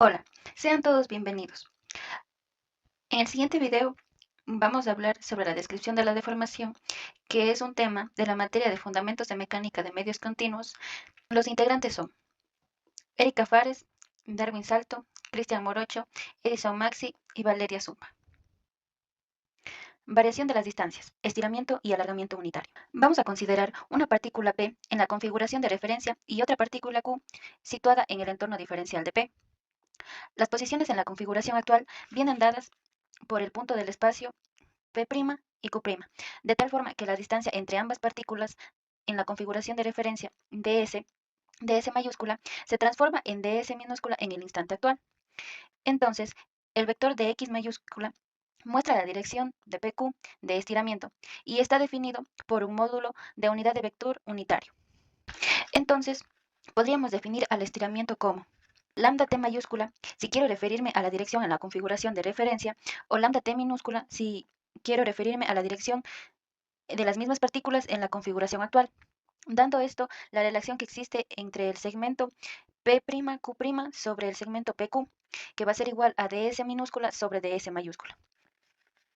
Hola, sean todos bienvenidos. En el siguiente video vamos a hablar sobre la descripción de la deformación, que es un tema de la materia de Fundamentos de Mecánica de Medios Continuos. Los integrantes son Erika Fares, Darwin Salto, Cristian Morocho, Edison Maxi y Valeria Zumba. Variación de las distancias, estiramiento y alargamiento unitario. Vamos a considerar una partícula P en la configuración de referencia y otra partícula Q situada en el entorno diferencial de P. Las posiciones en la configuración actual vienen dadas por el punto del espacio P' y Q', de tal forma que la distancia entre ambas partículas en la configuración de referencia ds mayúscula, se transforma en ds minúscula en el instante actual. Entonces, el vector de x mayúscula muestra la dirección de PQ de estiramiento y está definido por un módulo de unidad de vector unitario. Entonces, podríamos definir al estiramiento como lambda t mayúscula si quiero referirme a la dirección en la configuración de referencia o lambda t minúscula si quiero referirme a la dirección de las mismas partículas en la configuración actual, dando esto la relación que existe entre el segmento P'Q' sobre el segmento PQ, que va a ser igual a ds minúscula sobre ds mayúscula.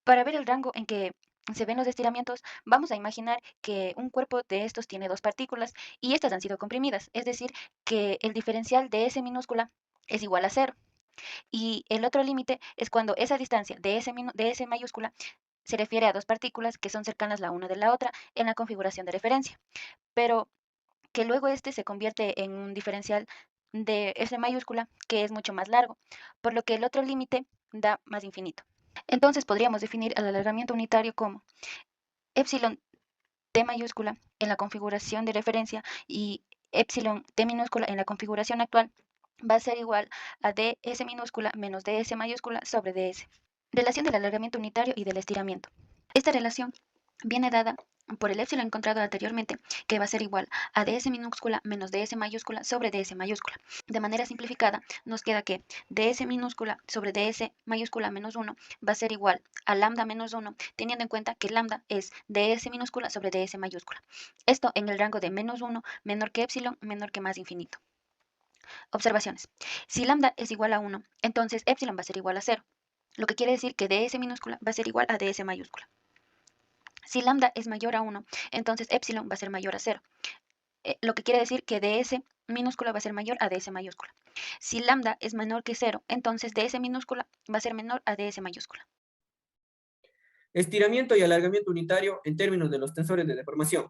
Para ver el rango en que se ven los estiramientos, vamos a imaginar que un cuerpo de estos tiene dos partículas y estas han sido comprimidas, es decir, que el diferencial de S minúscula es igual a cero. Y el otro límite es cuando esa distancia de S mayúscula se refiere a dos partículas que son cercanas la una de la otra en la configuración de referencia, pero que luego este se convierte en un diferencial de S mayúscula que es mucho más largo, por lo que el otro límite da más infinito. Entonces podríamos definir el alargamiento unitario como epsilon t mayúscula en la configuración de referencia y epsilon t minúscula en la configuración actual va a ser igual a ds minúscula menos ds mayúscula sobre ds. Relación del alargamiento unitario y del estiramiento. Esta relación viene dada por el épsilon encontrado anteriormente, que va a ser igual a ds minúscula menos ds mayúscula sobre ds mayúscula. De manera simplificada, nos queda que ds minúscula sobre ds mayúscula menos 1 va a ser igual a lambda menos 1, teniendo en cuenta que lambda es ds minúscula sobre ds mayúscula. Esto en el rango de menos 1, menor que épsilon, menor que más infinito. Observaciones. Si lambda es igual a 1, entonces épsilon va a ser igual a 0, lo que quiere decir que ds minúscula va a ser igual a ds mayúscula. Si lambda es mayor a 1, entonces epsilon va a ser mayor a 0, lo que quiere decir que ds minúscula va a ser mayor a ds mayúscula. Si lambda es menor que 0, entonces ds minúscula va a ser menor a ds mayúscula. Estiramiento y alargamiento unitario en términos de los tensores de deformación.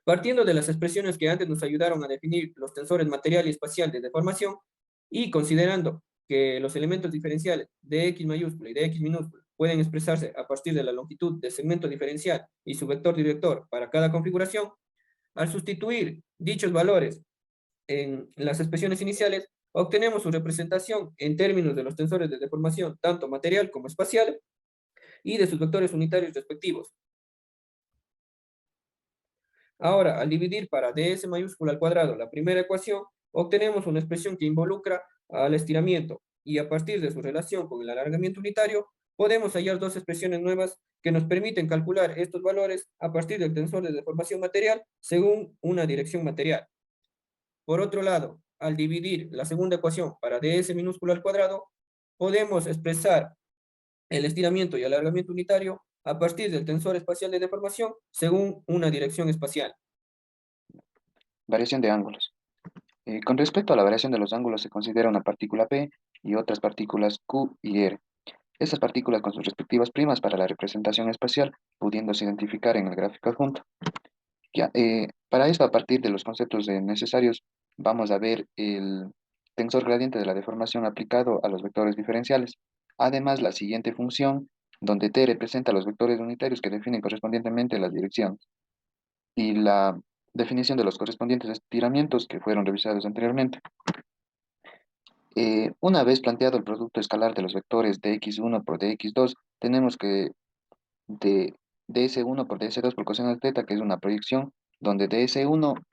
Partiendo de las expresiones que antes nos ayudaron a definir los tensores material y espacial de deformación, y considerando que los elementos diferenciales de x mayúscula y de x minúscula pueden expresarse a partir de la longitud del segmento diferencial y su vector director para cada configuración, al sustituir dichos valores en las expresiones iniciales, obtenemos su representación en términos de los tensores de deformación, tanto material como espacial, y de sus vectores unitarios respectivos. Ahora, al dividir para ds mayúscula al cuadrado la primera ecuación, obtenemos una expresión que involucra al estiramiento, y a partir de su relación con el alargamiento unitario, podemos hallar dos expresiones nuevas que nos permiten calcular estos valores a partir del tensor de deformación material según una dirección material. Por otro lado, al dividir la segunda ecuación para ds minúscula al cuadrado, podemos expresar el estiramiento y alargamiento unitario a partir del tensor espacial de deformación según una dirección espacial. Variación de ángulos. Con respecto a la variación de los ángulos, se considera una partícula P y otras partículas Q y R. Estas partículas con sus respectivas primas para la representación espacial, pudiéndose identificar en el gráfico adjunto. Para esto, a partir de los conceptos necesarios, vamos a ver el tensor gradiente de la deformación aplicado a los vectores diferenciales. Además, la siguiente función, donde t representa los vectores unitarios que definen correspondientemente las direcciones. Y la definición de los correspondientes estiramientos que fueron revisados anteriormente. Una vez planteado el producto escalar de los vectores dx1 por dx2, tenemos que de ds1 por ds2 por coseno de θ, que es una proyección, donde ds1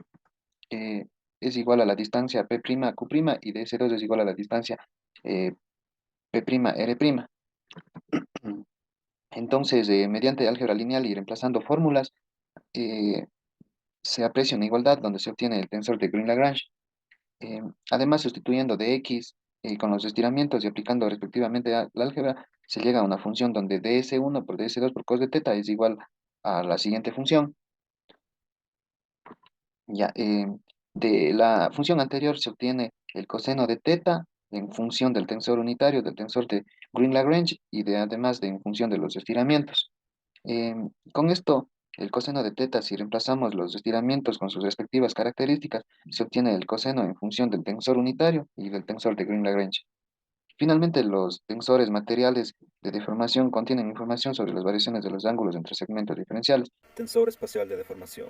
es igual a la distancia P'Q' y ds2 es igual a la distancia P'R'. Entonces, mediante álgebra lineal y reemplazando fórmulas, se aprecia una igualdad donde se obtiene el tensor de Green-Lagrange. Además, sustituyendo de x con los estiramientos y aplicando respectivamente a la álgebra, se llega a una función donde ds1 por ds2 por cos de teta es igual a la siguiente función. Ya, de la función anterior se obtiene el coseno de teta en función del tensor unitario, del tensor de Green-Lagrange y además de en función de los estiramientos. Con esto, el coseno de teta, si reemplazamos los estiramientos con sus respectivas características, se obtiene el coseno en función del tensor unitario y del tensor de Green-Lagrange. Finalmente, los tensores materiales de deformación contienen información sobre las variaciones de los ángulos entre segmentos diferenciales. Tensor espacial de deformación.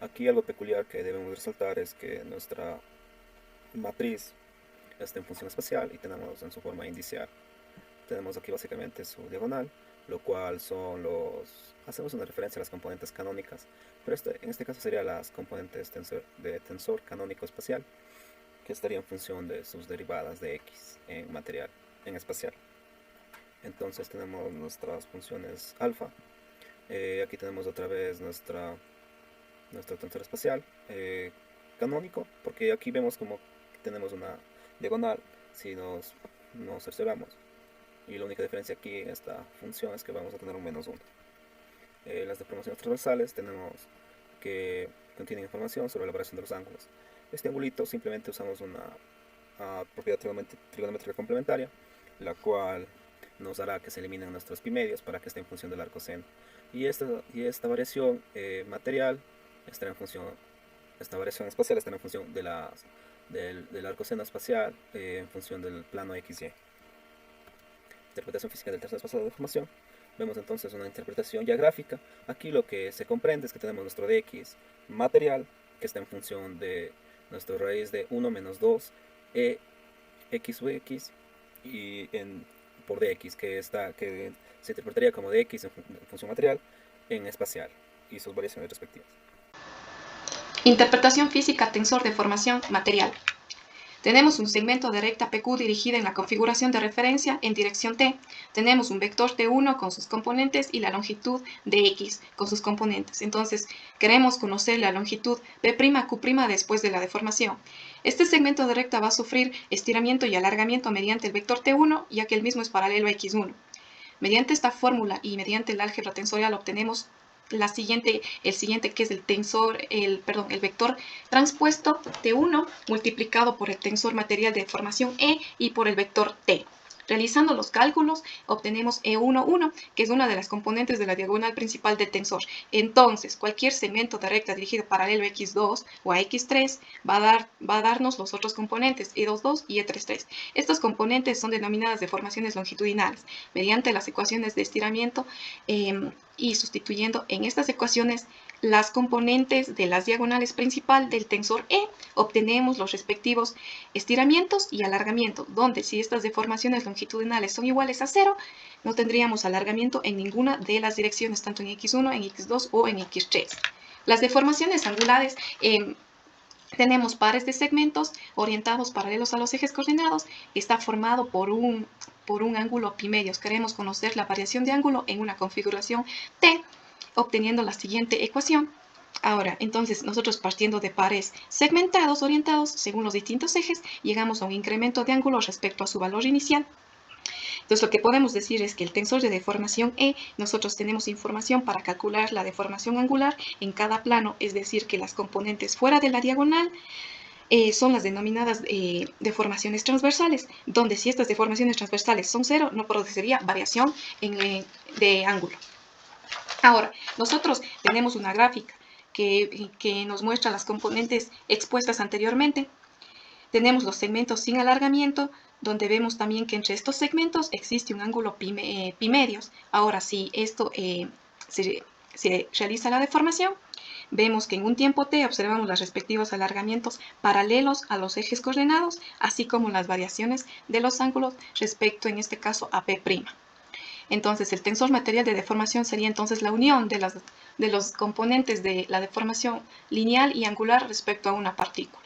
Aquí algo peculiar que debemos resaltar es que nuestra matriz está en función espacial y tenemos en su forma indicial. Tenemos aquí básicamente su diagonal, lo cual son hacemos una referencia a las componentes canónicas, pero en este caso serían las componentes de tensor canónico espacial, que estaría en función de sus derivadas de x en material, en espacial. Entonces tenemos nuestras funciones alfa. Aquí tenemos otra vez nuestro tensor espacial canónico, porque aquí vemos como que tenemos una diagonal si nos cercioramos. Y la única diferencia aquí en esta función es que vamos a tener un -1. Las deformaciones transversales tenemos que contienen información sobre la variación de los ángulos. Este angulito simplemente usamos una propiedad trigonométrica complementaria, la cual nos hará que se eliminen nuestros pi medios para que esté en función del arco seno. Y esta variación material estará en función, esta variación espacial estará en función del arco seno espacial en función del plano XY. Interpretación física del tensor espacial de deformación. Vemos entonces una interpretación ya gráfica. Aquí lo que se comprende es que tenemos nuestro dx material, que está en función de nuestra raíz de 1 menos 2 e x u x y por dx, que se interpretaría como dx en función material en espacial y sus variaciones respectivas. Interpretación física tensor de formación material. Tenemos un segmento de recta PQ dirigida en la configuración de referencia en dirección T. Tenemos un vector T1 con sus componentes y la longitud de X con sus componentes. Entonces, queremos conocer la longitud P'Q' después de la deformación. Este segmento de recta va a sufrir estiramiento y alargamiento mediante el vector T1, ya que el mismo es paralelo a X1. Mediante esta fórmula y mediante el álgebra tensorial obtenemos el siguiente que es el vector transpuesto T1 multiplicado por el tensor material de deformación E y por el vector T. Realizando los cálculos, obtenemos E11, que es una de las componentes de la diagonal principal del tensor. Entonces, cualquier segmento de recta dirigido paralelo a X2 o a X3 va a darnos los otros componentes, E22 y E33. Estos componentes son denominadas deformaciones longitudinales. Mediante las ecuaciones de estiramiento y sustituyendo en estas ecuaciones las componentes de las diagonales principal del tensor E, obtenemos los respectivos estiramientos y alargamiento, donde si estas deformaciones longitudinales son iguales a 0, no tendríamos alargamiento en ninguna de las direcciones, tanto en X1, en X2 o en X3. Las deformaciones angulares tenemos pares de segmentos orientados paralelos a los ejes coordenados. Está formado por un ángulo pi medios. Queremos conocer la variación de ángulo en una configuración T, obteniendo la siguiente ecuación. Ahora, entonces, nosotros partiendo de pares segmentados orientados según los distintos ejes, llegamos a un incremento de ángulo respecto a su valor inicial. Entonces, lo que podemos decir es que el tensor de deformación E, nosotros tenemos información para calcular la deformación angular en cada plano, es decir, que las componentes fuera de la diagonal son las denominadas deformaciones transversales, donde si estas deformaciones transversales son 0, no produciría variación de ángulo. Ahora, nosotros tenemos una gráfica que nos muestra las componentes expuestas anteriormente. Tenemos los segmentos sin alargamiento, donde vemos también que entre estos segmentos existe un ángulo pi medios. Ahora, si esto se realiza la deformación, vemos que en un tiempo t observamos los respectivos alargamientos paralelos a los ejes coordenados, así como las variaciones de los ángulos respecto, en este caso, a P'. Entonces, el tensor material de deformación sería entonces la unión de los componentes de la deformación lineal y angular respecto a una partícula.